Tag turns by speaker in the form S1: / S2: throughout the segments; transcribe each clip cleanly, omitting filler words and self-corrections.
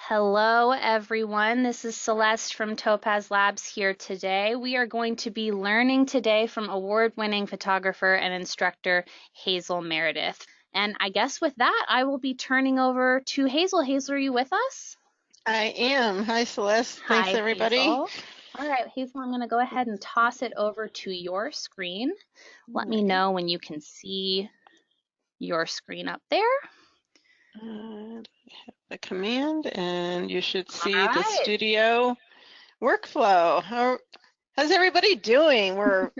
S1: Hello, everyone. This is Celeste from Topaz Labs here today. We are going to be learning today from award-winning photographer and instructor Hazel Meredith. And I guess with that, I will be turning over to Hazel. Hazel, are you with us?
S2: I am. Hi, Celeste. Thanks,
S1: Hi,
S2: everybody.
S1: Hazel. All right, Hazel, I'm going to go ahead and toss it over to your screen. Let me
S2: Alrighty.
S1: know when you can see your screen up there.
S2: And the command, and you should
S1: All
S2: see the
S1: right.
S2: studio workflow. How's everybody doing? We're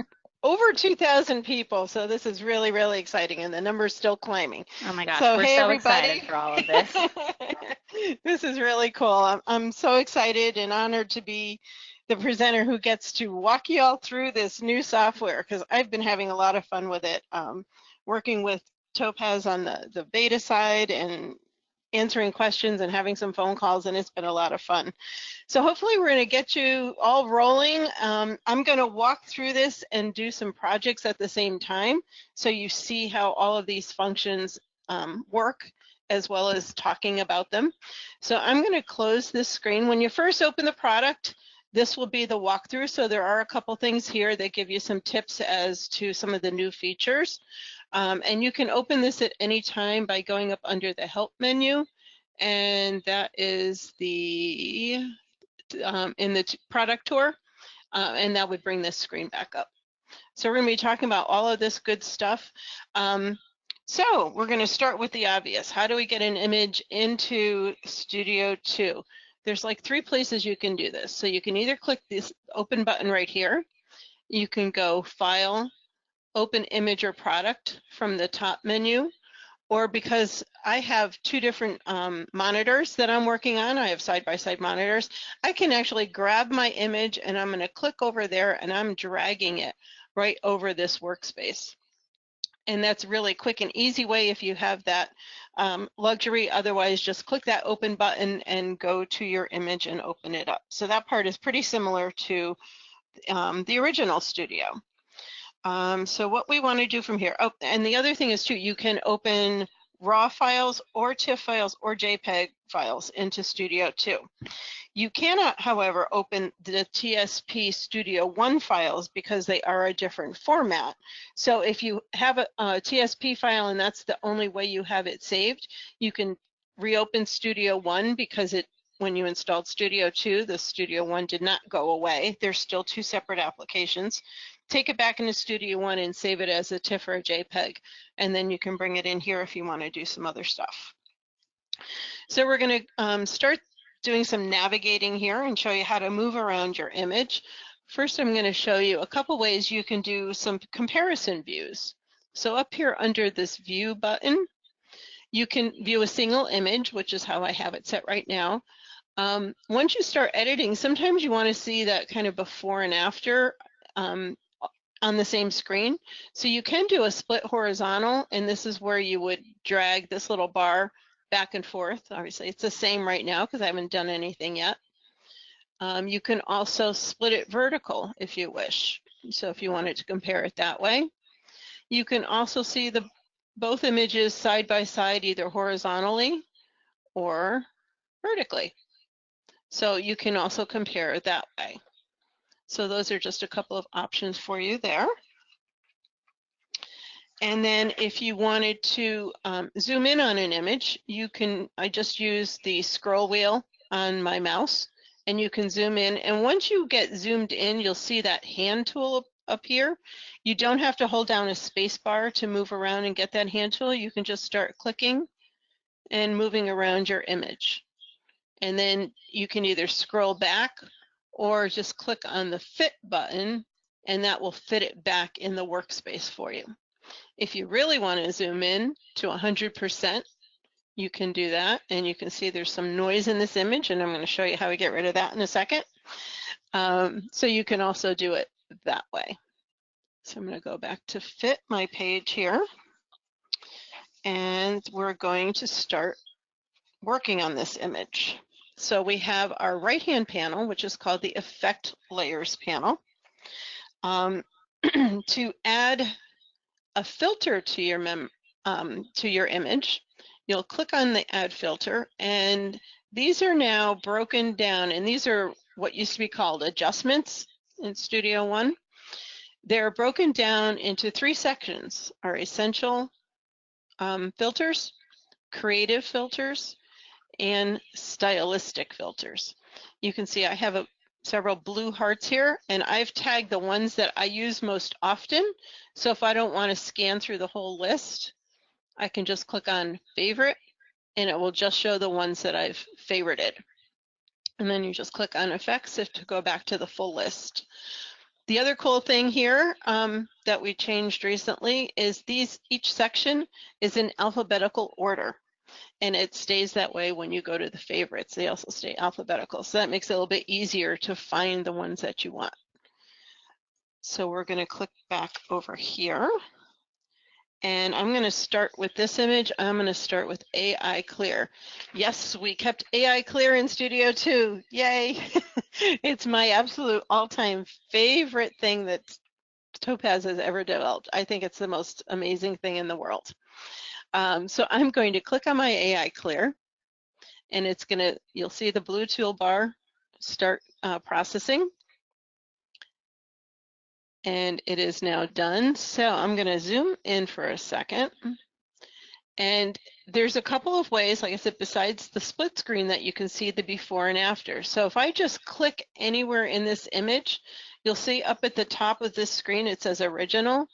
S2: over 2,000 people, so this is really, really exciting, and the number's still climbing.
S1: Oh my gosh,
S2: So,
S1: we're
S2: hey,
S1: so excited
S2: everybody.
S1: for all of this.
S2: This is really cool. I'm so excited and honored to be the presenter who gets to walk you all through this new software, because I've been having a lot of fun with it, working with Topaz on the beta side and answering questions and having some phone calls, and it's been a lot of fun. So hopefully we're going to get you all rolling. I'm going to walk through this and do some projects at the same time, so you see how all of these functions work, as well as talking about them. So I'm going to close this screen. When you first open the product, this will be the walkthrough. So there are a couple things here that give you some tips as to some of the new features. And you can open this at any time by going up under the help menu. And that is the in the product tour. And that would bring this screen back up. So we're going to be talking about all of this good stuff. So we're going to start with the obvious. How do we get an image into Studio 2? There's like 3 places you can do this. So you can either click this open button right here. You can go File, Open Image or Product from the top menu. Or because I have 2 different monitors that I'm working on, I have side-by-side monitors, I can actually grab my image and I'm going to click over there and I'm dragging it right over this workspace. And that's really quick and easy way if you have that luxury. Otherwise, just click that open button and go to your image and open it up. So that part is pretty similar to the original Studio. So what we want to do from here, oh, and the other thing is too, you can open RAW files or TIFF files or JPEG files into Studio 2. You cannot, however, open the TSP Studio 1 files because they are a different format. So if you have a TSP file and that's the only way you have it saved, you can reopen Studio 1 because when you installed Studio 2, the Studio 1 did not go away. There's still 2 separate applications. Take it back into Studio 1 and save it as a TIFF or a JPEG, and then you can bring it in here if you want to do some other stuff. So we're going to start doing some navigating here and show you how to move around your image. First, I'm going to show you a couple ways you can do some comparison views. So up here under this View button, you can view a single image, which is how I have it set right now. Once you start editing, sometimes you want to see that kind of before and after on the same screen. So you can do a split horizontal, and this is where you would drag this little bar back and forth. Obviously, it's the same right now because I haven't done anything yet. You can also split it vertical if you wish. So if you wanted to compare it that way. You can also see both images side by side, either horizontally or vertically. So you can also compare it that way. So those are just a couple of options for you there. And then if you wanted to zoom in on an image, I just use the scroll wheel on my mouse and you can zoom in. And once you get zoomed in, you'll see that hand tool up here. You don't have to hold down a space bar to move around and get that hand tool. You can just start clicking and moving around your image. And then you can either scroll back or just click on the fit button and that will fit it back in the workspace for you. If you really want to zoom in to 100%, you can do that. And you can see there's some noise in this image, and I'm going to show you how we get rid of that in a second. So you can also do it that way. So I'm going to go back to fit my page here. And we're going to start working on this image. So we have our right-hand panel, which is called the Effect Layers panel. To add a filter to your image, you'll click on the add filter, and these are now broken down, and these are what used to be called adjustments in Studio One. They're broken down into 3 sections: our essential filters, creative filters, and stylistic filters. You can see I have several blue hearts here, and I've tagged the ones that I use most often. So if I don't want to scan through the whole list, I can just click on favorite, and it will just show the ones that I've favorited. And then you just click on effects to go back to the full list. The other cool thing here that we changed recently is each section is in alphabetical order, and it stays that way when you go to the favorites. They also stay alphabetical, so that makes it a little bit easier to find the ones that you want. So we're going to click back over here, and I'm going to start with this image. I'm going to start with AI Clear. Yes, we kept AI Clear in Studio 2. Yay! It's my absolute all-time favorite thing that Topaz has ever developed. I think it's the most amazing thing in the world. So I'm going to click on my AI Clear, and it's going to, you'll see the blue toolbar start processing. And it is now done. So I'm going to zoom in for a second. And there's a couple of ways, like I said, besides the split screen, that you can see the before and after. So if I just click anywhere in this image, you'll see up at the top of this screen it says original.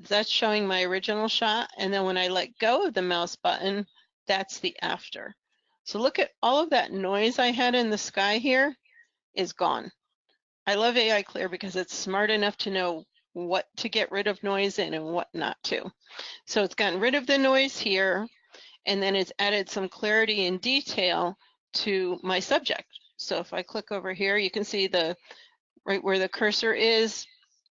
S2: That's showing my original shot. And then when I let go of the mouse button, that's the after. So look at all of that noise I had in the sky here is gone. I love AI Clear because it's smart enough to know what to get rid of noise in and what not to. So it's gotten rid of the noise here, and then it's added some clarity and detail to my subject. So if I click over here, you can see right where the cursor is,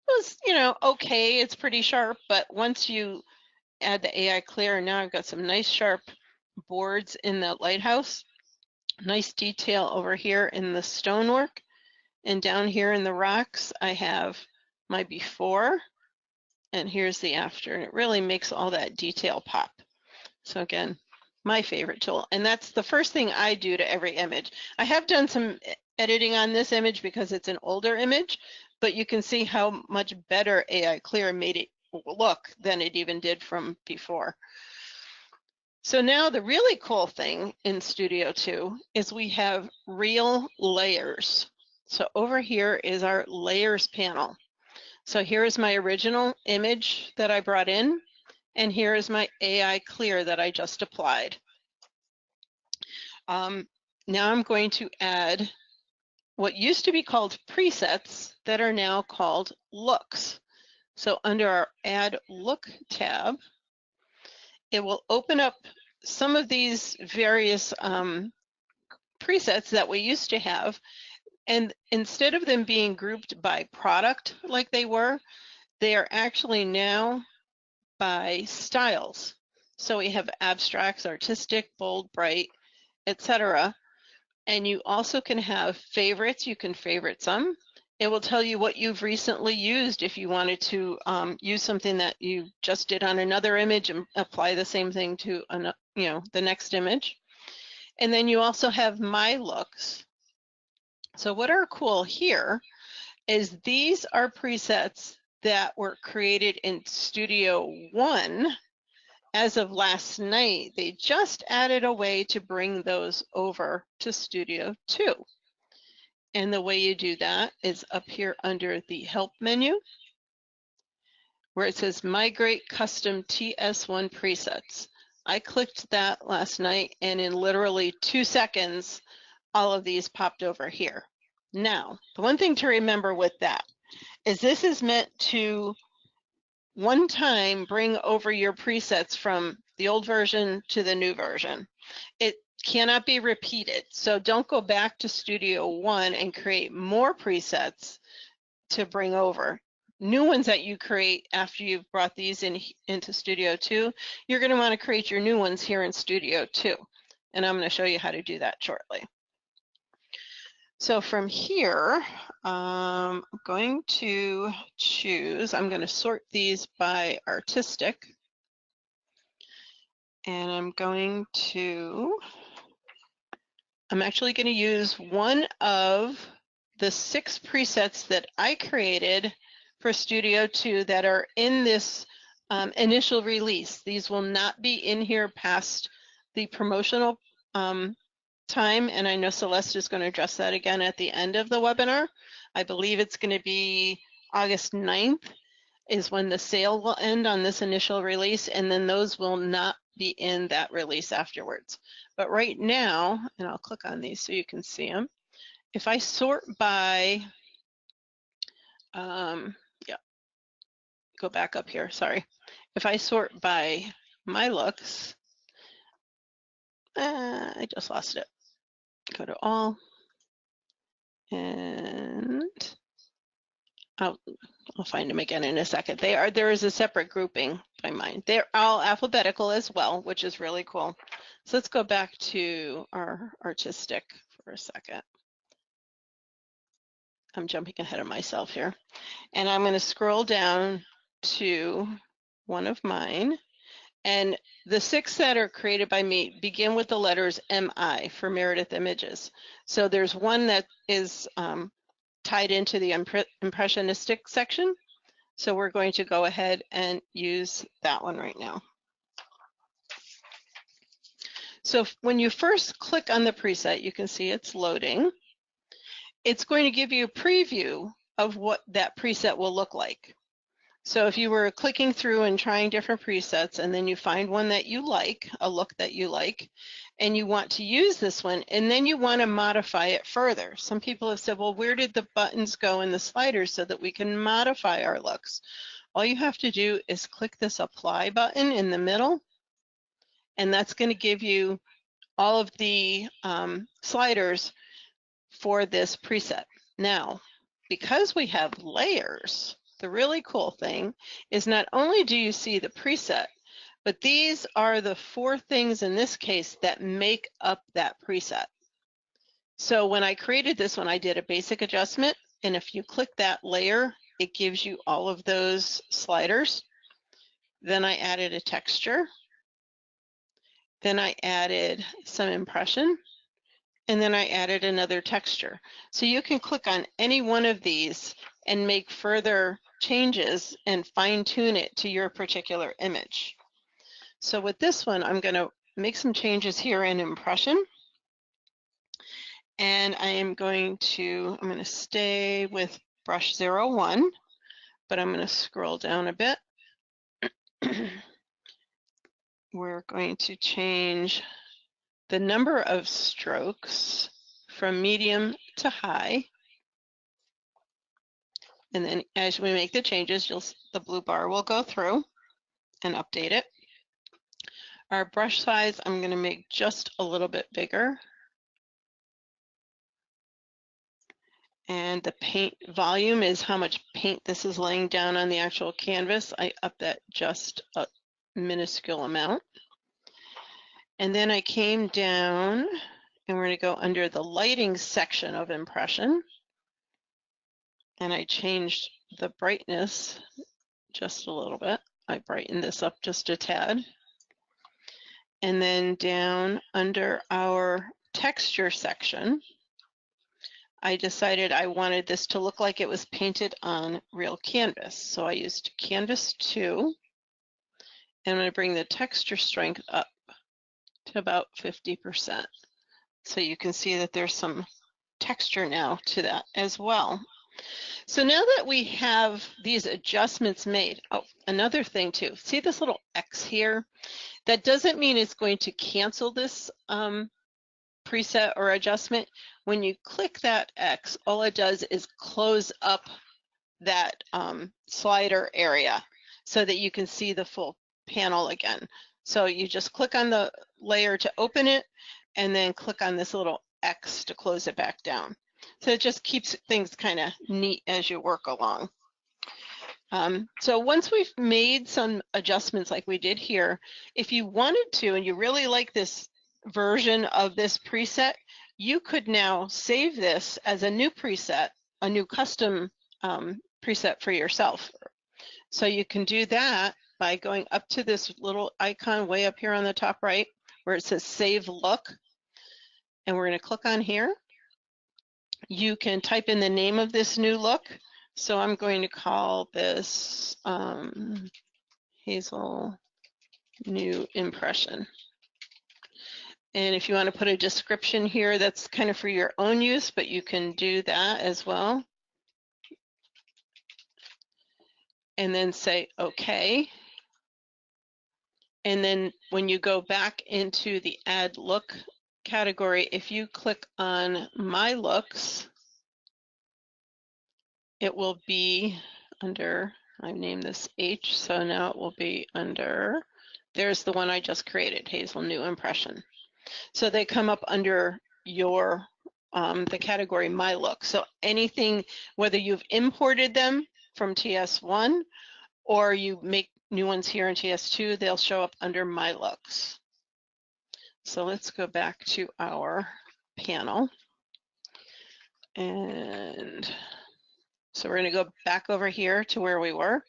S2: was, okay, it's pretty sharp, but once you add the AI Clear, now I've got some nice sharp boards in the lighthouse, nice detail over here in the stonework. And down here in the rocks, I have my before, and here's the after. And it really makes all that detail pop. So again, my favorite tool. And that's the first thing I do to every image. I have done some editing on this image because it's an older image, but you can see how much better AI Clear made it look than it even did from before. So now the really cool thing in Studio 2 is we have real layers. So over here is our layers panel. So here is my original image that I brought in, and here is my AI Clear that I just applied. Now I'm going to add what used to be called presets that are now called looks. So under our Add Look tab, it will open up some of these various presets that we used to have. And instead of them being grouped by product like they were, they are actually now by styles. So we have abstracts, artistic, bold, bright, etc. And you also can have favorites. You can favorite some. It will tell you what you've recently used if you wanted to use something that you just did on another image and apply the same thing to the next image. And then you also have my looks. So what are cool here is these are presets that were created in Studio One as of last night. They just added a way to bring those over to Studio 2. And the way you do that is up here under the Help menu, where it says Migrate Custom TS1 Presets. I clicked that last night, and in literally 2 seconds, all of these popped over here. Now, the one thing to remember with that is this is meant to one time bring over your presets from the old version to the new version. It cannot be repeated. So don't go back to Studio One and create more presets to bring over. New ones that you create after you've brought these into Studio 2, you're going to want to create your new ones here in Studio 2. And I'm going to show you how to do that shortly. So from here, I'm going to choose, I'm going to sort these by artistic. And I'm actually going to use one of the 6 presets that I created for Studio 2 that are in this initial release. These will not be in here past the promotional time, and I know Celeste is going to address that again at the end of the webinar. I believe it's going to be August 9th is when the sale will end on this initial release, and then those will not be in that release afterwards. But right now, and I'll click on these so you can see them. If I sort by, yeah, go back up here, sorry. If I sort by my looks, I just lost it. Go to all, and I'll find them again in a second. There is a separate grouping by mine. They're all alphabetical as well, which is really cool. So let's go back to our artistic for a second. I'm jumping ahead of myself here. And I'm going to scroll down to one of mine. And the 6 that are created by me begin with the letters MI for Meredith Images. So there's one that is tied into the impressionistic section. So we're going to go ahead and use that one right now. So when you first click on the preset, you can see it's loading. It's going to give you a preview of what that preset will look like. So if you were clicking through and trying different presets, and then you find one that you like, a look that you like, and you want to use this one, and then you want to modify it further. Some people have said, well, where did the buttons go in the sliders so that we can modify our looks? All you have to do is click this apply button in the middle, and that's going to give you all of the sliders for this preset. Now, because we have layers, the really cool thing is not only do you see the preset, but these are the 4 things in this case that make up that preset. So when I created this one, I did a basic adjustment, and if you click that layer, it gives you all of those sliders. Then I added a texture. Then I added some impression, and then I added another texture. So you can click on any one of these and make further changes and fine-tune it to your particular image. So with this one, I'm going to make some changes here in impression. And I'm going to stay with brush 01, but I'm going to scroll down a bit. We're going to change the number of strokes from medium to high. And then as we make the changes, the blue bar will go through and update it. Our brush size, I'm going to make just a little bit bigger. And the paint volume is how much paint this is laying down on the actual canvas. I upped that just a minuscule amount. And then I came down, and we're going to go under the lighting section of impression. And I changed the brightness just a little bit. I brightened this up just a tad. And then down under our texture section, I decided I wanted this to look like it was painted on real canvas. So I used Canvas 2, and I'm going to bring the texture strength up to about 50%. So you can see that there's some texture now to that as well. So now that we have these adjustments made, oh, another thing too, see this little X here? That doesn't mean it's going to cancel this preset or adjustment. When you click that X, all it does is close up that slider area so that you can see the full panel again. So you just click on the layer to open it, and then click on this little X to close it back down. So it just keeps things kind of neat as you work along. So once we've made some adjustments like we did here, if you wanted to and you really like this version of this preset, you could now save this as a new preset, a new custom preset for yourself. So you can do that by going up to this little icon way up here on the top right where it says Save Look, and we're going to click on here. You can type in the name of this new look. So I'm going to call this Hazel New Impression. And if you want to put a description here, that's kind of for your own use, but you can do that as well. And then say OK. And then when you go back into the Add Look category, if you click on My Looks, it will be under, I've named this H, so now it will be under, there's the one I just created, Hazel New Impression. So they come up under your, the category My Look. So anything, whether you've imported them from TS1 or you make new ones here in TS2, they'll show up under My Looks. So let's go back to our panel. And so we're going to go back over here to where we were.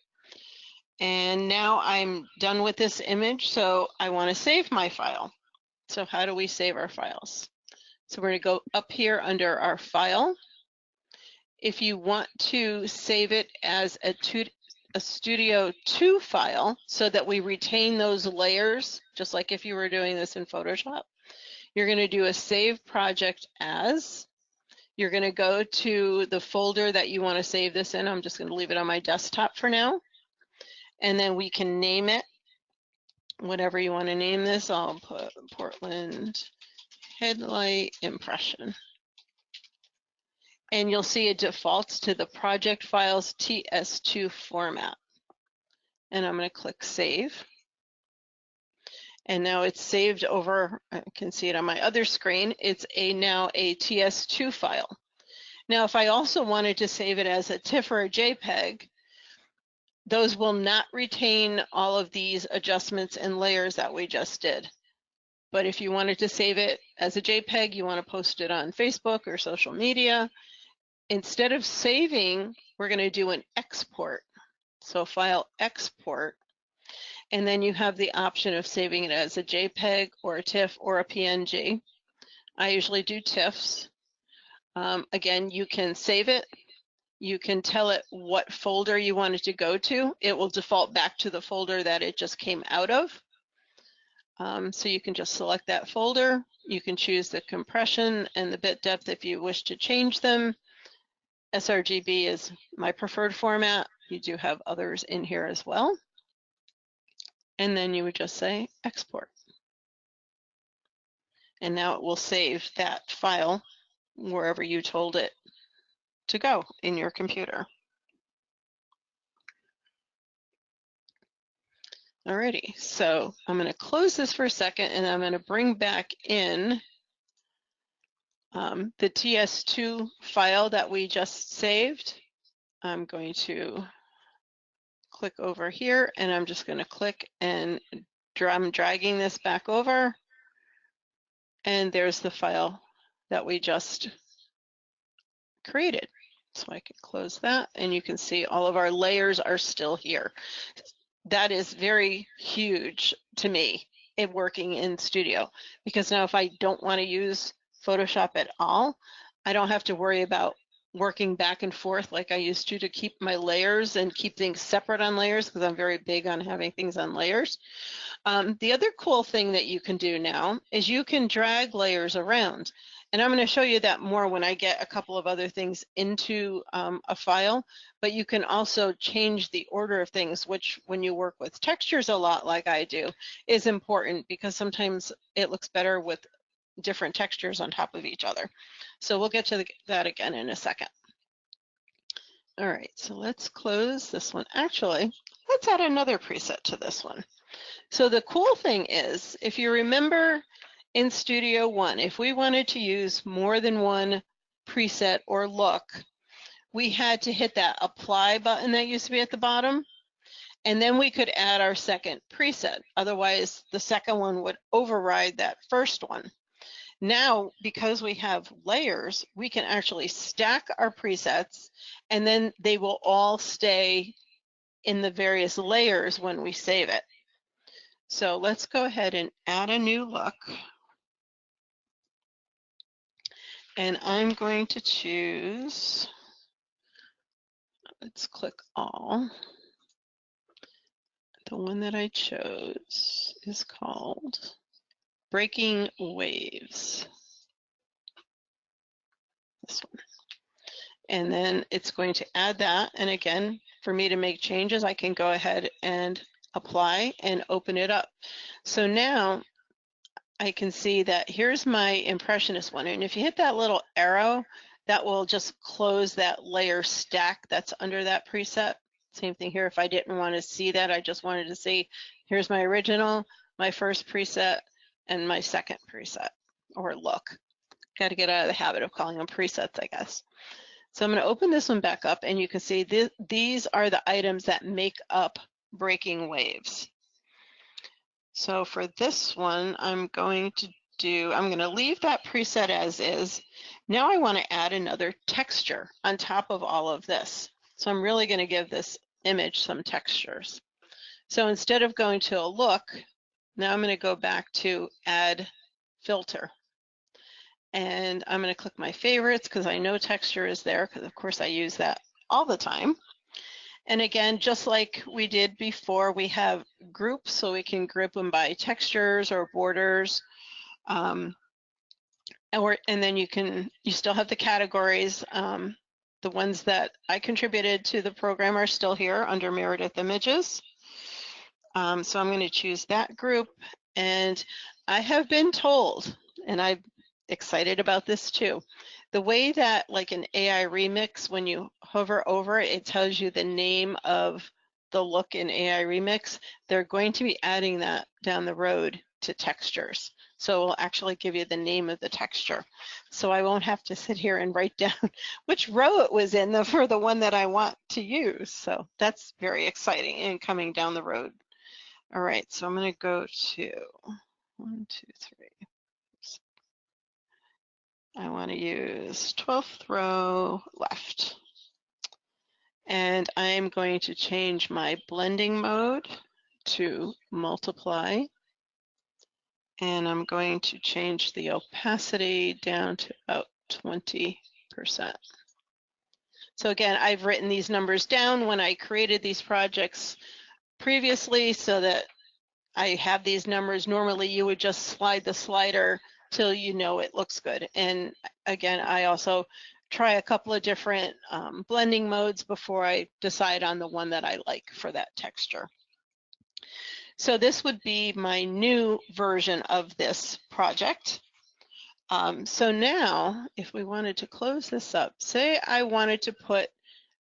S2: And now I'm done with this image, so I want to save my file. So how do we save our files? So we're going to go up here under our file. If you want to save it as a Studio 2 file so that we retain those layers, just like if you were doing this in Photoshop, you're going to do a Save Project As. You're going to go to the folder that you want to save this in. I'm just going to leave it on my desktop for now. And then we can name it whatever you want to name this. I'll put Portland Headlight Impression. And you'll see it defaults to the project files TS2 format. And I'm going to click Save. And now it's saved over, I can see it on my other screen, it's now a TS2 file. Now, if I also wanted to save it as a TIFF or a JPEG, those will not retain all of these adjustments and layers that we just did. But if you wanted to save it as a JPEG, you want to post it on Facebook or social media, instead of saving, we're going to do an export. So File Export. And then you have the option of saving it as a JPEG or a TIFF or a PNG. I usually do TIFFs. Again, you can save it. You can tell it what folder you want it to go to. It will default back to the folder that it just came out of. So you can just select that folder. You can choose the compression and the bit depth if you wish to change them. sRGB is my preferred format. You do have others in here as well. And then you would just say export. And now it will save that file wherever you told it to go in your computer. Alrighty, so I'm going to close this for a second and I'm going to bring back in the TS2 file that we just saved. I'm going to click over here and I'm just going to click and I'm dragging this back over. And there's the file that we just created. So I can close that and you can see all of our layers are still here. That is very huge to me in working in Studio, because now if I don't want to use Photoshop at all, I don't have to worry about working back and forth like I used to keep my layers and keep things separate on layers, because I'm very big on having things on layers. The other cool thing that you can do now is you can drag layers around. And I'm going to show you that more when I get a couple of other things into a file, but you can also change the order of things, which when you work with textures a lot like I do is important, because sometimes it looks better with different textures on top of each other. So we'll get to that again in a second. All right, so let's close this one. Actually, let's add another preset to this one. So the cool thing is, if you remember in Studio One, if we wanted to use more than one preset or look, we had to hit that apply button that used to be at the bottom, and then we could add our second preset. Otherwise, the second one would override that first one. Now, because we have layers, we can actually stack our presets, and then they will all stay in the various layers when we save it. So let's go ahead and add a new look. And I'm going to choose, let's click all. The one that I chose is called Breaking Waves. This one. And then it's going to add that. And again, for me to make changes, I can go ahead and apply and open it up. So now I can see that here's my Impressionist one. And if you hit that little arrow, that will just close that layer stack that's under that preset. Same thing here. If I didn't want to see that, I just wanted to see, here's my original, my first preset, and my second preset or look. Got to get out of the habit of calling them presets, I guess. So I'm going to open this one back up, and you can see these are the items that make up Breaking Waves. So for this one, I'm going to leave that preset as is. Now I want to add another texture on top of all of this. So I'm really going to give this image some textures. So instead of going to a look, now I'm going to go back to add filter. And I'm going to click my favorites because I know texture is there, because of course I use that all the time. And again, just like we did before, we have groups, so we can group them by textures or borders. And then you still have the categories. The ones that I contributed to the program are still here under Meredith Images. So I'm going to choose that group. And I have been told, and I'm excited about this too, the way that like an AI remix, when you hover over it, it tells you the name of the look in AI remix. They're going to be adding that down the road to textures. So it will actually give you the name of the texture. So I won't have to sit here and write down which row it was in for the one that I want to use. So that's very exciting and coming down the road. All right, so I'm going to go to 1, 2, 3. I want to use 12th row left. And I'm going to change my blending mode to multiply. And I'm going to change the opacity down to about 20%. So again, I've written these numbers down when I created these projects previously so that I have these numbers. Normally you would just slide the slider till you know it looks good. And again, I also try a couple of different blending modes before I decide on the one that I like for that texture. So this would be my new version of this project. So now if we wanted to close this up, say I wanted to put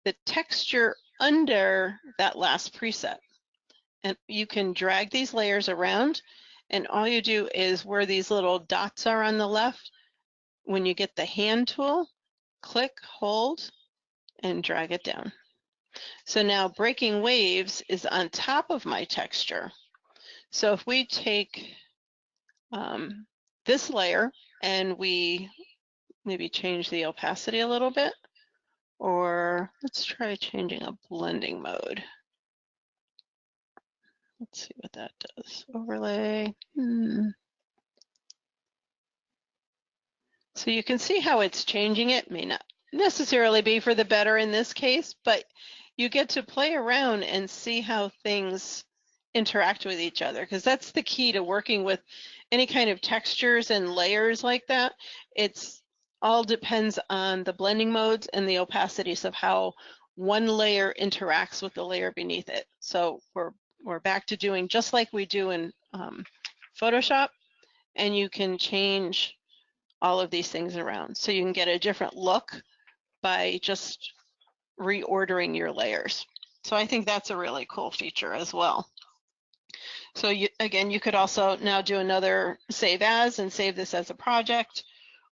S2: the texture under that last preset. And you can drag these layers around, and all you do is where these little dots are on the left, when you get the hand tool, click, hold, and drag it down. So now Breaking Waves is on top of my texture. So if we take this layer and we maybe change the opacity a little bit, or let's try changing a blending mode. Let's see what that does. Overlay. So you can see how it's changing it. May not necessarily be for the better in this case, but you get to play around and see how things interact with each other, because that's the key to working with any kind of textures and layers like that. It's all depends on the blending modes and the opacities of how one layer interacts with the layer beneath it. So we're back to doing just like we do in Photoshop, and you can change all of these things around. So you can get a different look by just reordering your layers. So I think that's a really cool feature as well. So again, you could also now do another save as and save this as a project,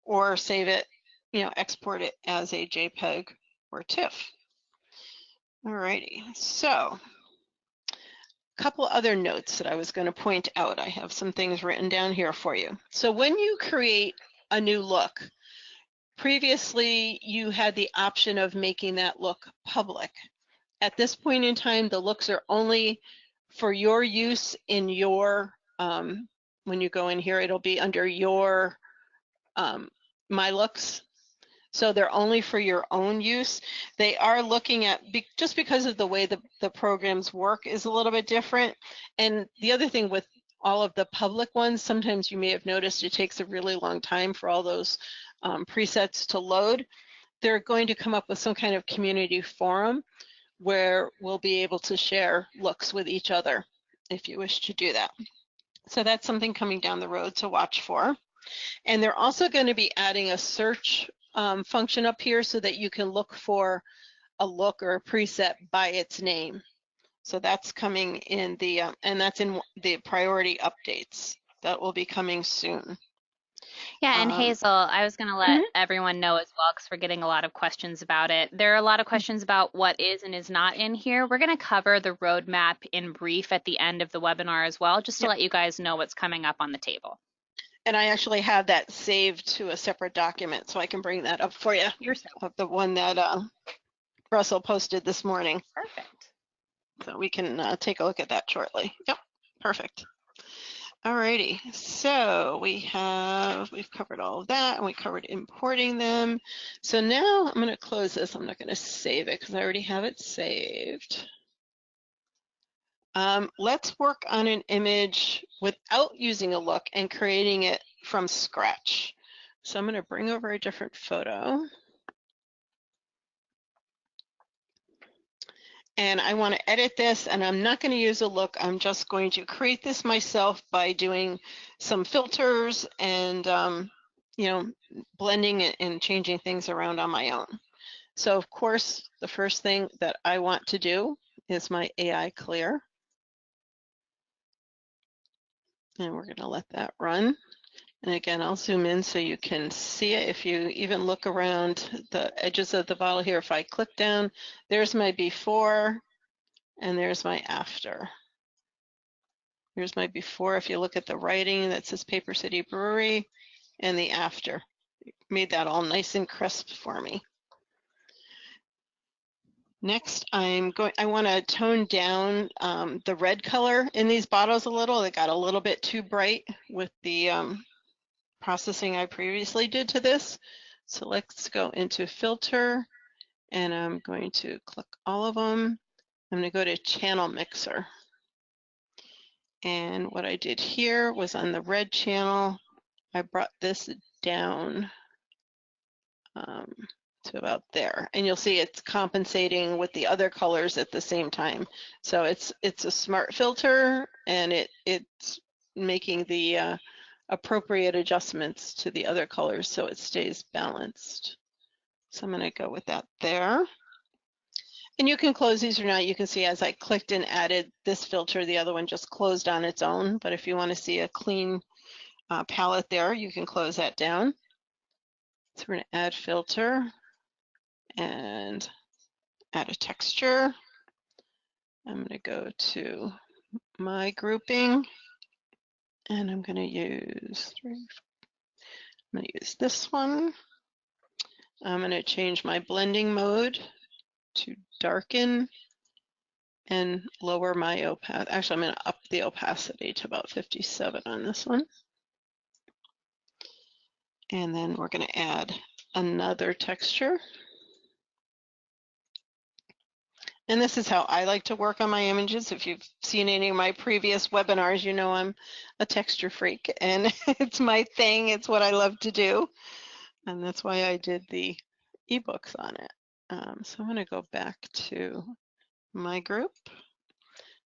S2: or save it, export it as a JPEG or TIFF. Alrighty, so a couple other notes that I was going to point out. I have some things written down here for you. So when you create a new look, previously you had the option of making that look public. At this point in time, the looks are only for your use in your, when you go in here, it'll be under your My Looks. So they're only for your own use. They are looking at, just because of the way the programs work is a little bit different. And the other thing with all of the public ones, sometimes you may have noticed it takes a really long time for all those presets to load. They're going to come up with some kind of community forum where we'll be able to share looks with each other if you wish to do that. So that's something coming down the road to watch for. And they're also going to be adding a search function up here so that you can look for a look or a preset by its name. So that's coming in the, and that's in the priority updates. That will be coming soon.
S1: Yeah, and Hazel, I was going to let everyone know as well because we're getting a lot of questions about it. There are a lot of questions about what is and is not in here. We're going to cover the roadmap in brief at the end of the webinar as well, just to let you guys know what's coming up on the table.
S2: And I actually have that saved to a separate document, so I can bring that up for you. Of the one that Russell posted this morning.
S1: Perfect.
S2: So we can take a look at that shortly. Yep, perfect. Alrighty, so we've covered all of that, and we covered importing them. So now I'm going to close this. I'm not going to save it because I already have it saved. Let's work on an image without using a look and creating it from scratch. So I'm going to bring over a different photo. And I want to edit this, and I'm not going to use a look. I'm just going to create this myself by doing some filters and, you know, blending and changing things around on my own. So of course, the first thing that I want to do is my AI clear. And we're going to let that run. And again, I'll zoom in so you can see it. If you even look around the edges of the bottle here, if I click down, there's my before and there's my after. Here's my before. If you look at the writing that says Paper City Brewery, and the after. Made that all nice and crisp for me. Next, I want to tone down the red color in these bottles a little. It got a little bit too bright with the processing I previously did to this. So let's go into filter, and I'm going to click all of them. I'm going to go to channel mixer. And what I did here was on the red channel, I brought this down to about there, and you'll see it's compensating with the other colors at the same time. So it's a smart filter, and it's making the appropriate adjustments to the other colors so it stays balanced. So I'm going to go with that there. And you can close these or not. You can see as I clicked and added this filter, the other one just closed on its own. But if you want to see a clean palette there, you can close that down. So we're going to add filter and add a texture. I'm going to go to my grouping, and I'm going to use this one. I'm going to change my blending mode to darken and lower my opacity. Actually, I'm going to up the opacity to about 57 on this one. And then we're going to add another texture. And this is how I like to work on my images. If you've seen any of my previous webinars, you know I'm a texture freak, and it's my thing. It's what I love to do. And that's why I did the ebooks on it. So I'm going to go back to my group.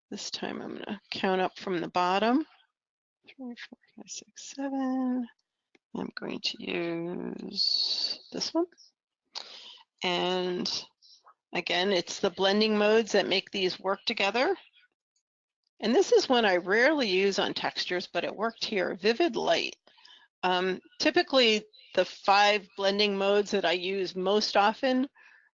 S2: This time I'm going to count up from the bottom. 3, 4, 5, 6, 7. I'm going to use this one. And again, it's the blending modes that make these work together. And this is one I rarely use on textures, but it worked here, vivid light. Typically, the 5 blending modes that I use most often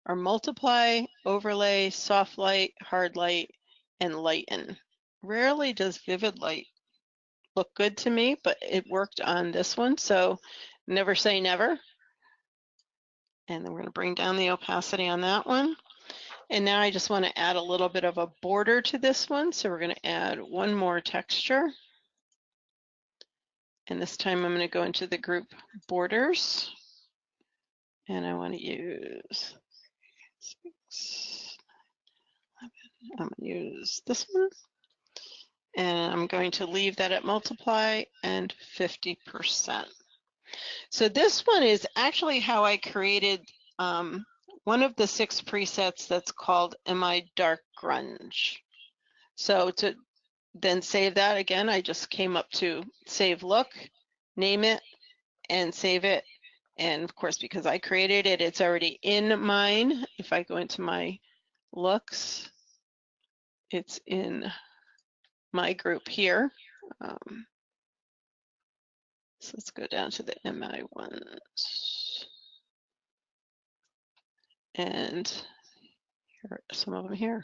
S2: are multiply, overlay, soft light, hard light, and lighten. Rarely does vivid light look good to me, but it worked on this one, so never say never. And then we're going to bring down the opacity on that one. And now I just want to add a little bit of a border to this one. So we're going to add one more texture. And this time I'm going to go into the group borders. And I want to use 6, 11. I'm going to use this one. And I'm going to leave that at multiply and 50%. So this one is actually how I created one of the 6 presets that's called Am I Dark Grunge? So to then save that again, I just came up to Save Look, name it, and save it. And of course, because I created it, it's already in mine. If I go into my looks, it's in my group here. So let's go down to the MI ones. And here are some of them here.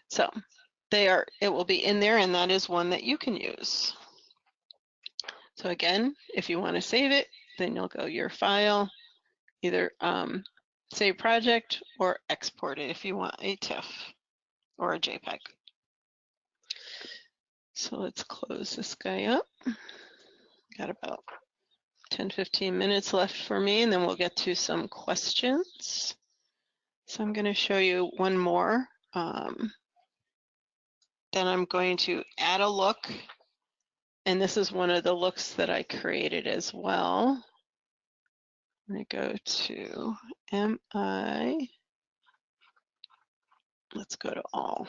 S2: So it will be in there, and that is one that you can use. So again, if you want to save it, then you'll go your file, either save project or export it if you want a TIFF or a JPEG. So let's close this guy up. Got about 10-15 minutes left for me, and then we'll get to some questions. So I'm going to show you one more. Then I'm going to add a look, and this is one of the looks that I created as well. I'm going to go to MI. Let's go to all.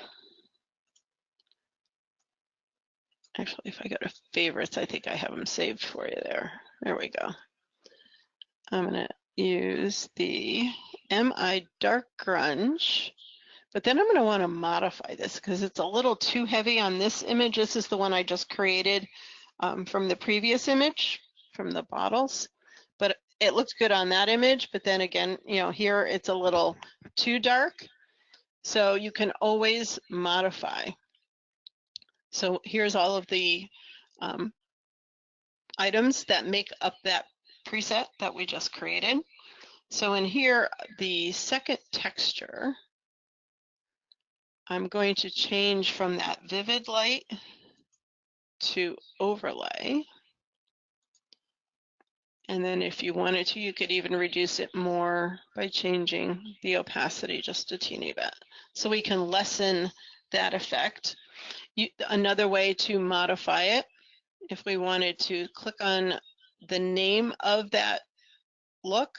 S2: Actually, if I go to favorites, I think I have them saved for you there. There we go. I'm going to use the MI Dark Grunge, but then I'm going to want to modify this because it's a little too heavy on this image. This is the one I just created from the previous image, from the bottles, but it looks good on that image. But then again, you know, here it's a little too dark. So you can always modify. So here's all of the items that make up that preset that we just created. So in here, the second texture, I'm going to change from that vivid light to overlay. And then if you wanted to, you could even reduce it more by changing the opacity just a teeny bit. So we can lessen that effect. Another way to modify it, if we wanted to click on the name of that look,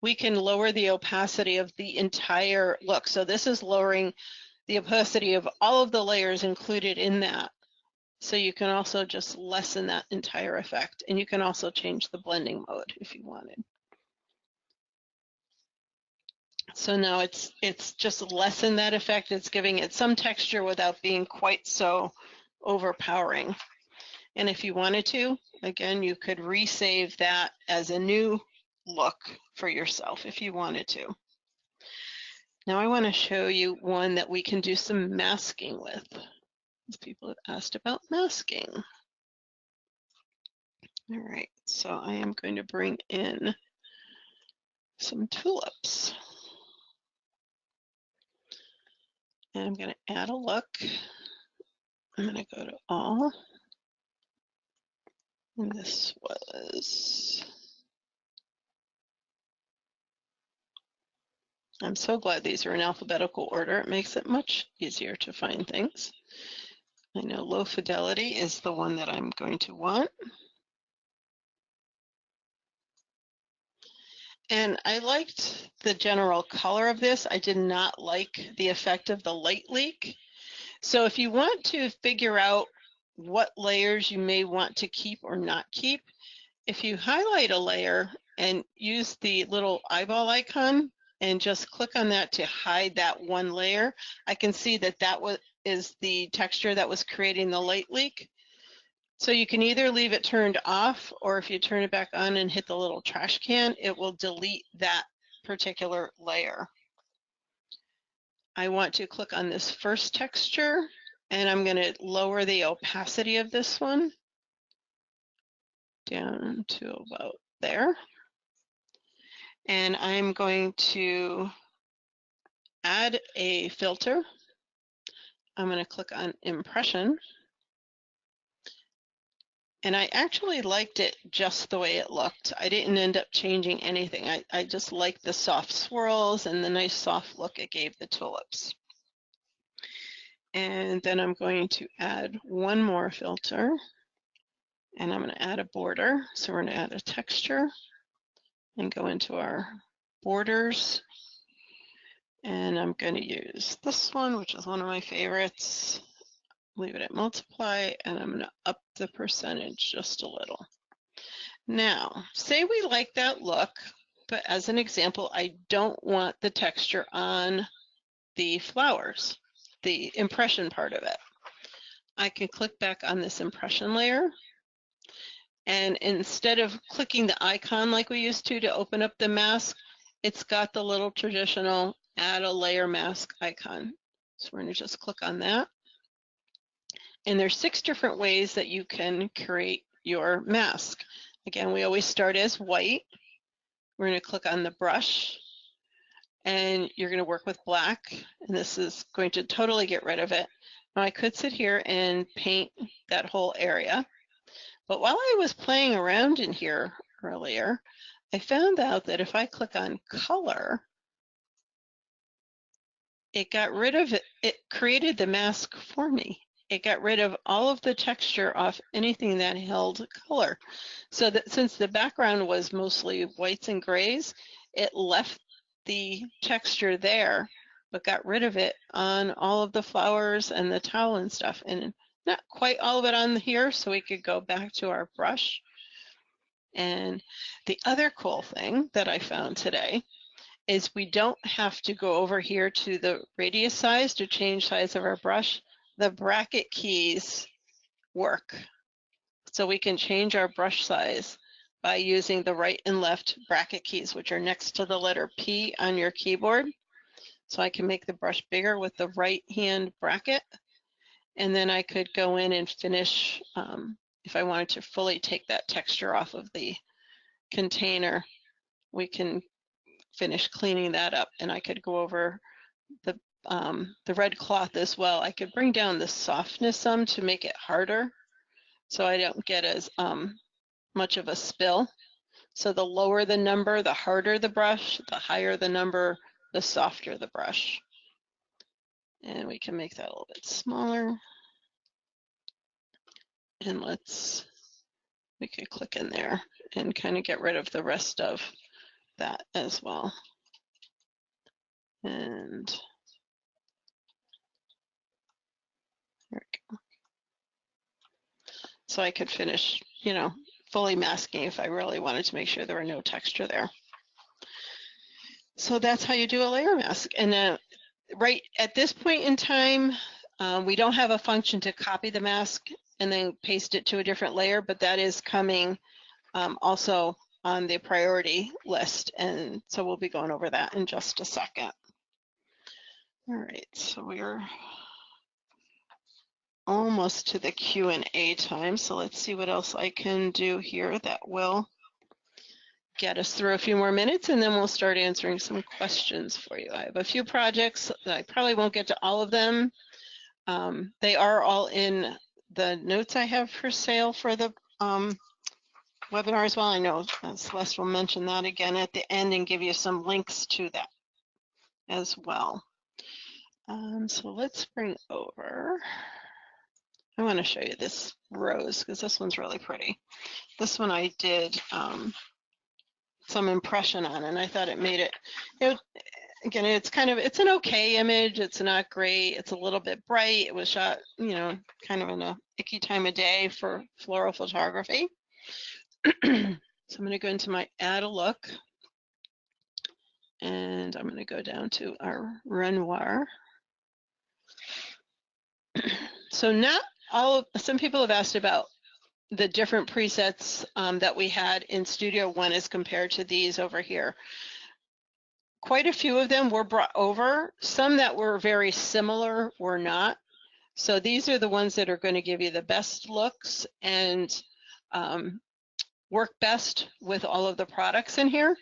S2: we can lower the opacity of the entire look. So this is lowering the opacity of all of the layers included in that. So you can also just lessen that entire effect, and you can also change the blending mode if you wanted. So now it's just lessen that effect. It's giving it some texture without being quite so overpowering. And if you wanted to, again, you could resave that as a new look for yourself if you wanted to. Now I want to show you one that we can do some masking with. People have asked about masking. All right, so I am going to bring in some tulips. And I'm going to add a look. I'm going to go to all. And this was, I'm so glad these are in alphabetical order. It makes it much easier to find things. I know low fidelity is the one that I'm going to want. And I liked the general color of this. I did not like the effect of the light leak. So if you want to figure out what layers you may want to keep or not keep, if you highlight a layer and use the little eyeball icon and just click on that to hide that one layer, I can see that that is the texture that was creating the light leak. So you can either leave it turned off, or if you turn it back on and hit the little trash can, it will delete that particular layer. I want to click on this first texture, and I'm going to lower the opacity of this one down to about there. And I'm going to add a filter. I'm going to click on impression. And I actually liked it just the way it looked. I didn't end up changing anything. I just liked the soft swirls and the nice soft look it gave the tulips. And then I'm going to add one more filter, and I'm going to add a border. So we're going to add a texture and go into our borders. And I'm going to use this one, which is one of my favorites. Leave it at multiply, and I'm going to up the percentage just a little. Now, say we like that look, but as an example, I don't want the texture on the flowers, the impression part of it. I can click back on this impression layer, and instead of clicking the icon like we used to open up the mask, it's got the little traditional add a layer mask icon. So we're going to just click on that. And there's 6 different ways that you can create your mask. Again, we always start as white. We're going to click on the brush, and you're going to work with black, and this is going to totally get rid of it. Now I could sit here and paint that whole area, but while I was playing around in here earlier, I found out that if I click on color, it got rid of it. It created the mask for me. It got rid of all of the texture off anything that held color. So that since the background was mostly whites and grays, it left the texture there, but got rid of it on all of the flowers and the towel and stuff. And not quite all of it on here, so we could go back to our brush. And the other cool thing that I found today is we don't have to go over here to the radius size to change size of our brush. The bracket keys work. So we can change our brush size by using the right and left bracket keys, which are next to the letter P on your keyboard. So I can make the brush bigger with the right hand bracket. And then I could go in and finish, if I wanted to fully take that texture off of the container, we can finish cleaning that up, and I could go over the red cloth as well. I could bring down the softness some to make it harder so I don't get as much of a spill. So the lower the number, the harder the brush, the higher the number, the softer the brush. And we can make that a little bit smaller. And we could click in there and kind of get rid of the rest of that as well. And there we go. So I could finish, fully masking if I really wanted to make sure there were no texture there. So that's how you do a layer mask. And right at this point in time, we don't have a function to copy the mask and then paste it to a different layer, but that is coming also on the priority list. And so we'll be going over that in just a second. All right, so we're almost to the Q&A time. So let's see what else I can do here that will get us through a few more minutes, and then we'll start answering some questions for you. I have a few projects. I probably won't get to all of them. They are all in the notes I have for sale for the webinar as well. I know Celeste will mention that again at the end and give you some links to that as well. So let's bring over, I want to show you this rose because this one's really pretty. This one I did some impression on, and I thought it made it, again, it's an okay image. It's not great. It's a little bit bright. It was shot, kind of in a icky time of day for floral photography. So I'm going to go into my add a look, and I'm going to go down to our Renoir. So some people have asked about the different presets that we had in Studio One as compared to these over here. Quite a few of them were brought over. Some that were very similar were not. So these are the ones that are going to give you the best looks and work best with all of the products in here.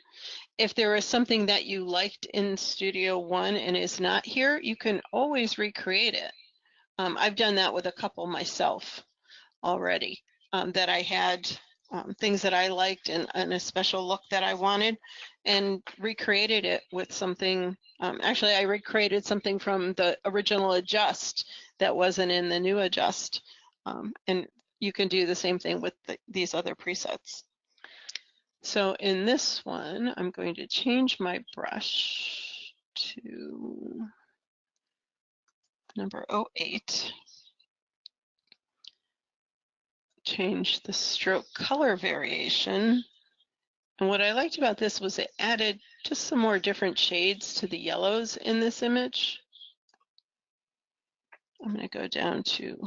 S2: if there is something that you liked in Studio One and is not here, you can always recreate it. I've done that with a couple myself already, that I had things that I liked and a special look that I wanted, and recreated it with something. Actually, I recreated something from the original Adjust that wasn't in the new Adjust. And you can do the same thing with these other presets. So in this one, I'm going to change my brush to number 08. Change the stroke color variation. And what I liked about this was it added just some more different shades to the yellows in this image. I'm going to go down to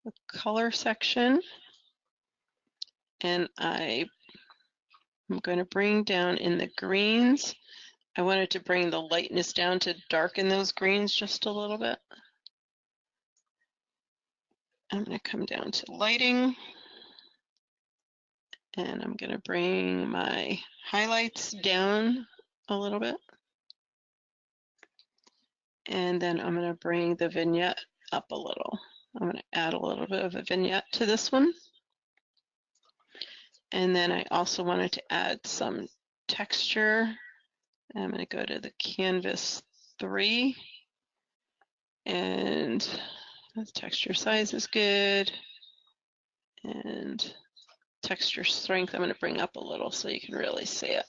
S2: the color section, and I'm going to bring down in the greens. I wanted to bring the lightness down to darken those greens just a little bit. I'm going to come down to lighting, and I'm going to bring my highlights down a little bit. And then I'm going to bring the vignette up a little. I'm going to add a little bit of a vignette to this one. And then I also wanted to add some texture. I'm going to go to the canvas 3. And the texture size is good. And texture strength I'm going to bring up a little so you can really see it.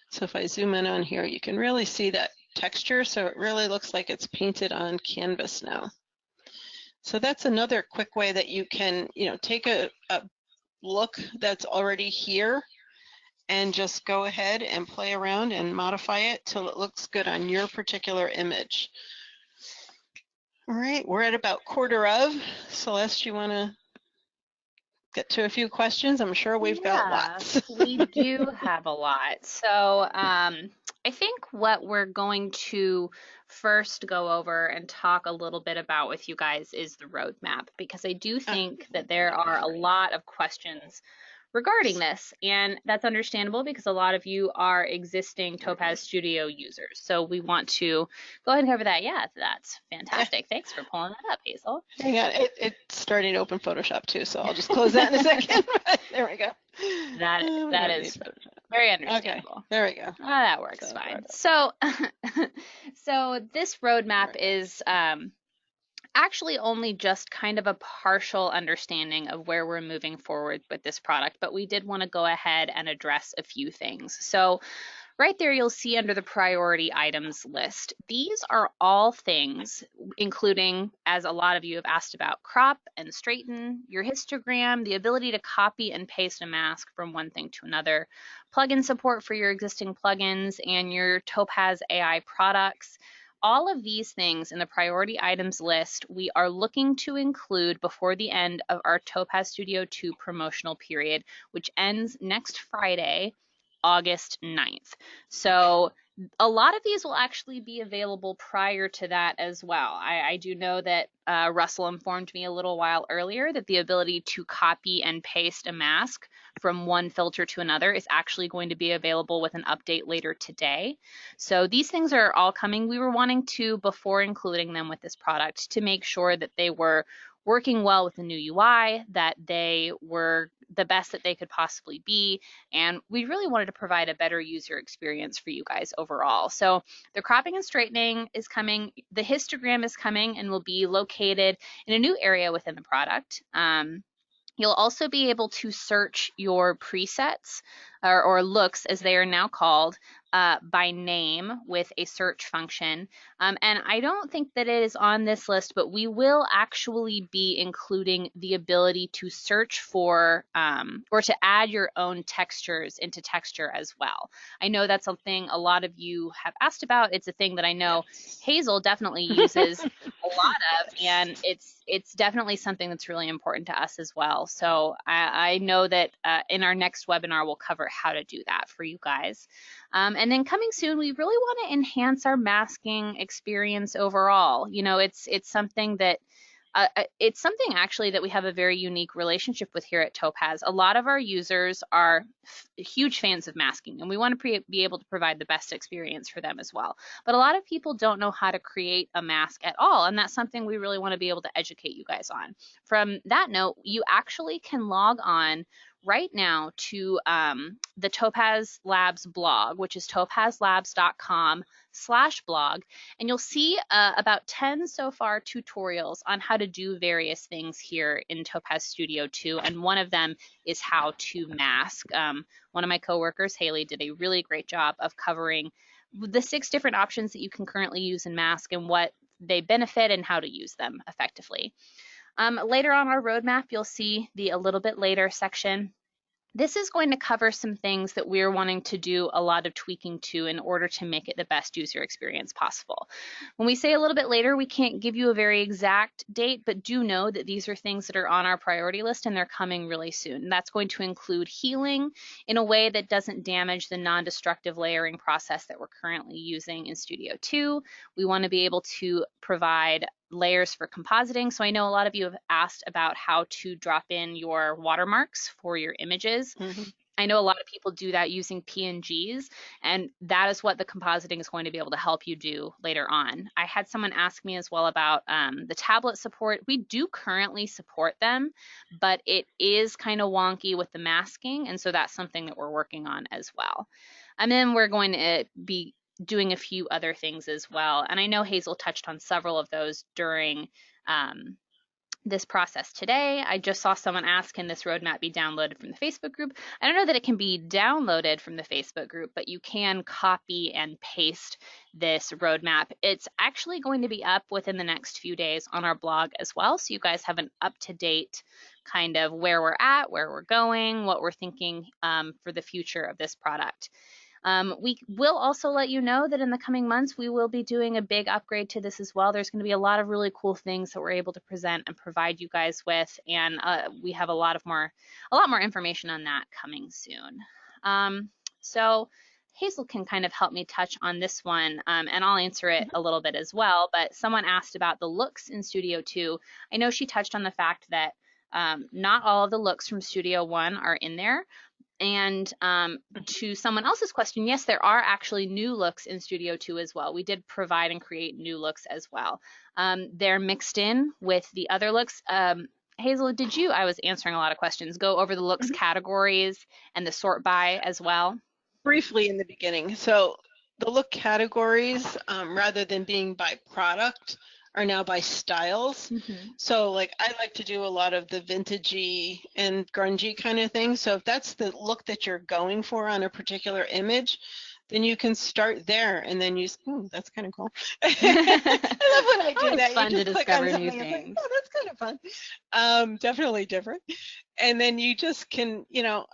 S2: So if I zoom in on here, you can really see that texture, so it really looks like it's painted on canvas now. So that's another quick way that you can, take a look that's already here and just go ahead and play around and modify it till it looks good on your particular image. All right, we're at about quarter of. Celeste, you want to get to a few questions? I'm sure we've got lots.
S1: We do have a lot. So I think what we're going to first go over and talk a little bit about with you guys is the roadmap, because I do think that there are a lot of questions regarding this, and that's understandable because a lot of you are existing Topaz Studio users. So we want to go ahead and cover that. Yeah, that's fantastic. Thanks for pulling that up, Hazel.
S2: Hang on, it's starting to open Photoshop too, so I'll just close that in a second. There we go.
S1: That is very understandable.
S2: Okay, there we go.
S1: That works fine. So, so this roadmap is actually only just kind of a partial understanding of where we're moving forward with this product, but we did want to go ahead and address a few things. So right there, you'll see under the priority items list, these are all things, including, as a lot of you have asked about, crop and straighten, your histogram, the ability to copy and paste a mask from one thing to another, plugin support for your existing plugins, and your Topaz AI products. All of these things in the priority items list, we are looking to include before the end of our Topaz Studio 2 promotional period, which ends next Friday, August 9th. So a lot of these will actually be available prior to that as well. I do know that Russell informed me a little while earlier that the ability to copy and paste a mask from one filter to another is actually going to be available with an update later today. So these things are all coming. We were wanting to, before including them with this product, to make sure that they were working well with the new UI, that they were the best that they could possibly be, and we really wanted to provide a better user experience for you guys overall. So the cropping and straightening is coming, the histogram is coming, and will be located in a new area within the product. You'll also be able to search your presets, or looks as they are now called, by name with a search function. And I don't think that it is on this list, but we will actually be including the ability to search for or to add your own textures into texture as well. I know that's something a lot of you have asked about. It's a thing that I know Hazel definitely uses a lot of, and it's definitely something that's really important to us as well. So I know that in our next webinar, we'll cover how to do that for you guys. And then coming soon, we really want to enhance our masking experience overall. You know, it's something that it's something actually that we have a very unique relationship with here at Topaz. A lot of our users are huge fans of masking, and we want to be able to provide the best experience for them as well. But a lot of people don't know how to create a mask at all, and that's something we really want to be able to educate you guys on. From that note, you actually can log on right now to the Topaz Labs blog, which is topazlabs.com/blog, and you'll see about 10 so far tutorials on how to do various things here in Topaz Studio 2, and one of them is how to mask. One of my coworkers, Haley, did a really great job of covering the 6 different options that you can currently use in mask and what they benefit and how to use them effectively. Later on our roadmap, you'll see the a little bit later section. This is going to cover some things that we're wanting to do a lot of tweaking to in order to make it the best user experience possible. When we say a little bit later, we can't give you a very exact date, but do know that these are things that are on our priority list and they're coming really soon. And that's going to include healing in a way that doesn't damage the non-destructive layering process that we're currently using in Studio 2. We want to be able to provide layers for compositing. So I know a lot of you have asked about how to drop in your watermarks for your images. I know a lot of people do that using PNGs, and that is what the compositing is going to be able to help you do later on. I had someone ask me as well about the tablet support. We do currently support them, but it is kind of wonky with the masking, and so that's something that we're working on as well. And then we're going to be doing a few other things as well. And I know Hazel touched on several of those during this process today. I just saw someone ask, can this roadmap be downloaded from the Facebook group? I don't know that it can be downloaded from the Facebook group, but you can copy and paste this roadmap. It's actually going to be up within the next few days on our blog as well. So you guys have an up-to-date kind of where we're at, where we're going, what we're thinking for the future of this product. We will also let you know that in the coming months, we will be doing a big upgrade to this as well. There's going to be a lot of really cool things that we're able to present and provide you guys with, and we have a lot more information on that coming soon. So Hazel can kind of help me touch on this one, and I'll answer it a little bit as well. But someone asked about the looks in Studio 2. I know she touched on the fact that not all of the looks from Studio 1 are in there. And to someone else's question, yes, there are actually new looks in Studio 2 as well. We did provide and create new looks as well. They're mixed in with the other looks. Hazel, I was answering a lot of questions, go over the looks categories and the sort by as well?
S2: Briefly in the beginning. So the look categories, rather than being by product, are now by styles. So like I like to do a lot of the vintagey and grungy kind of thing. So if that's the look that you're going for on a particular image, then you can start there and then use, that's kind of cool. I love when I do that.
S1: It's fun to discover new things.
S2: Like, oh, that's kind of fun. Definitely different. And then you just can,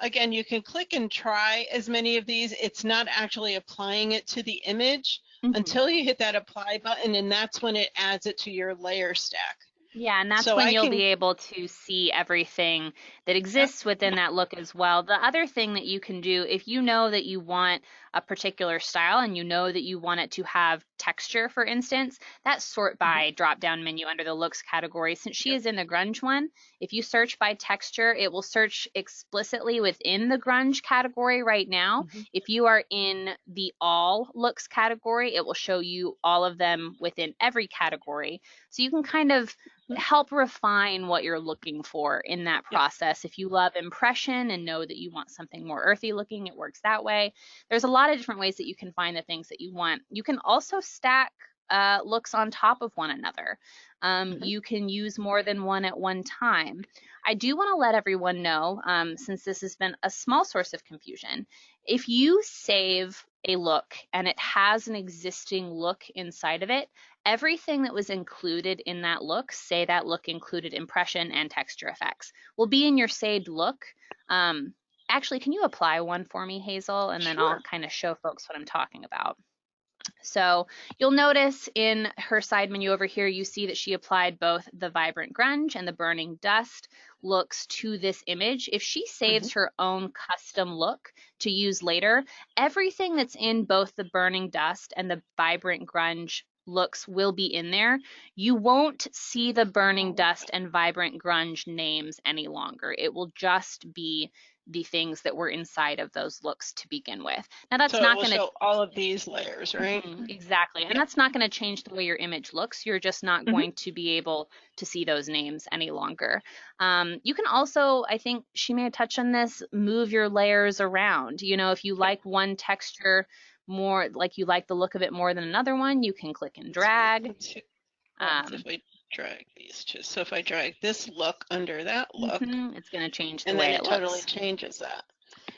S2: again, you can click and try as many of these. It's not actually applying it to the image until you hit that apply button, and that's when it adds it to your layer stack.
S1: Yeah, and that's when you'll be able to see everything that exists within that look as well. The other thing that you can do, if you know that you want a particular style and you know that you want it to have texture, for instance, that sort by drop-down menu under the looks category, since she is in the grunge one, if you search by texture, it will search explicitly within the grunge category right now. If you are in the all looks category, it will show you all of them within every category. So you can kind of help refine what you're looking for in that process. If you love impression and know that you want something more earthy looking, it works that way. There's a lot of different ways that you can find the things that you want. You can also stack looks on top of one another. You can use more than one at one time. I do want to let everyone know, since this has been a small source of confusion, if you save a look and it has an existing look inside of it, everything that was included in that look, say that look included impression and texture effects, will be in your saved look. Actually, can you apply one for me, Hazel? And then I'll kind of show folks what I'm talking about. So you'll notice in her side menu over here, you see that she applied both the vibrant grunge and the burning dust looks to this image. If she saves her own custom look to use later, everything that's in both the burning dust and the vibrant grunge looks will be in there. You won't see the burning dust and vibrant grunge names any longer. It will just be the things that were inside of those looks to begin with. Now that's
S2: So it
S1: not
S2: will
S1: going to
S2: show all of these layers, right?
S1: exactly. And
S2: Yeah.
S1: that's not going to change the way your image looks. You're just not going to be able to see those names any longer. You can also, I think she may have touched on this, move your layers around. You know, if you like one texture more, like you like the look of it more than another one, you can click and drag.
S2: If we drag these two, so if I drag this look under that look,
S1: it's going to change the
S2: and
S1: way
S2: then
S1: it looks.
S2: totally changes that.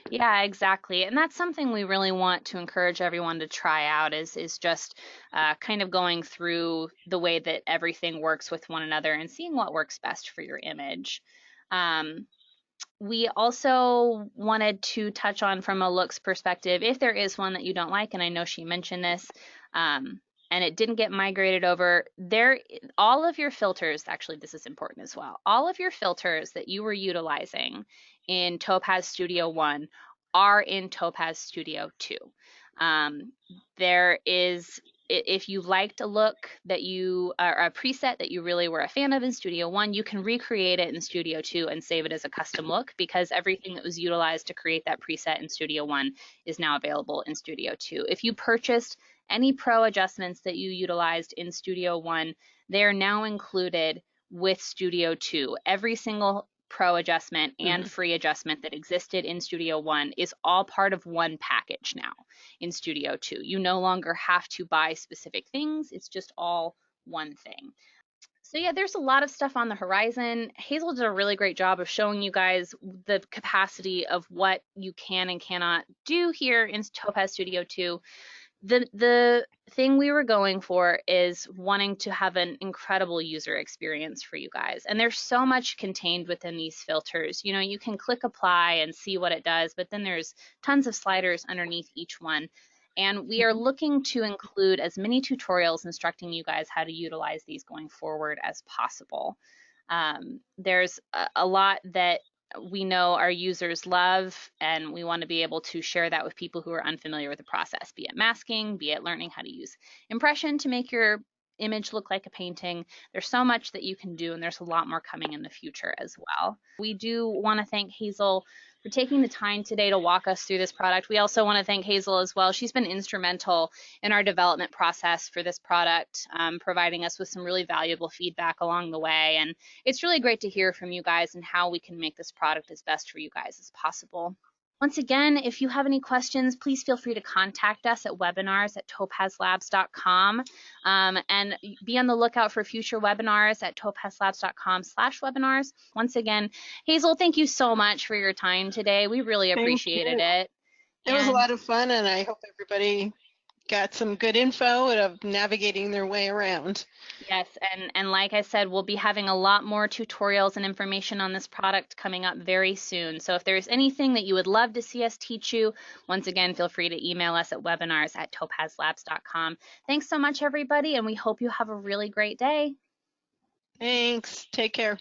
S1: Yeah, exactly. And that's something we really want to encourage everyone to try out is just kind of going through the way that everything works with one another and seeing what works best for your image. We also wanted to touch on from a looks perspective, if there is one that you don't like, and I know she mentioned this, and it didn't get migrated over, all of your filters, actually this is important as well, all of your filters that you were utilizing in Topaz Studio 1 are in Topaz Studio 2. There is, if you liked a look that you, or a preset that you really were a fan of in Studio 1, you can recreate it in Studio 2 and save it as a custom look, because everything that was utilized to create that preset in Studio 1 is now available in Studio 2. If you purchased any pro adjustments that you utilized in Studio 1, they are now included with Studio 2. Every single pro adjustment and free adjustment that existed in Studio 1 is all part of one package now in Studio 2. You no longer have to buy specific things. It's just all one thing. So yeah, there's a lot of stuff on the horizon. Hazel did a really great job of showing you guys the capacity of what you can and cannot do here in Topaz Studio 2. The thing we were going for is wanting to have an incredible user experience for you guys. And there's so much contained within these filters. You know, you can click apply and see what it does, but then there's tons of sliders underneath each one. And we are looking to include as many tutorials instructing you guys how to utilize these going forward as possible. There's a lot that we know our users love, and we want to be able to share that with people who are unfamiliar with the process, be it masking, be it learning how to use impression to make your image look like a painting. There's so much that you can do, and there's a lot more coming in the future as well. We do want to thank Hazel for taking the time today to walk us through this product. We also want to thank Hazel as well. She's been instrumental in our development process for this product, providing us with some really valuable feedback along the way. And it's really great to hear from you guys and how we can make this product as best for you guys as possible. Once again, if you have any questions, please feel free to contact us at webinars@topazlabs.com, and be on the lookout for future webinars at topazlabs.com/webinars. Once again, Hazel, thank you so much for your time today. We really appreciated it.
S2: It was a lot of fun, and I hope everybody got some good info of navigating their way around.
S1: Yes, and like I said, we'll be having a lot more tutorials and information on this product coming up very soon. So if there's anything that you would love to see us teach you, once again, feel free to email us at webinars@topazlabs.com. Thanks so much, everybody, and we hope you have a really great day.
S2: Thanks. Take care.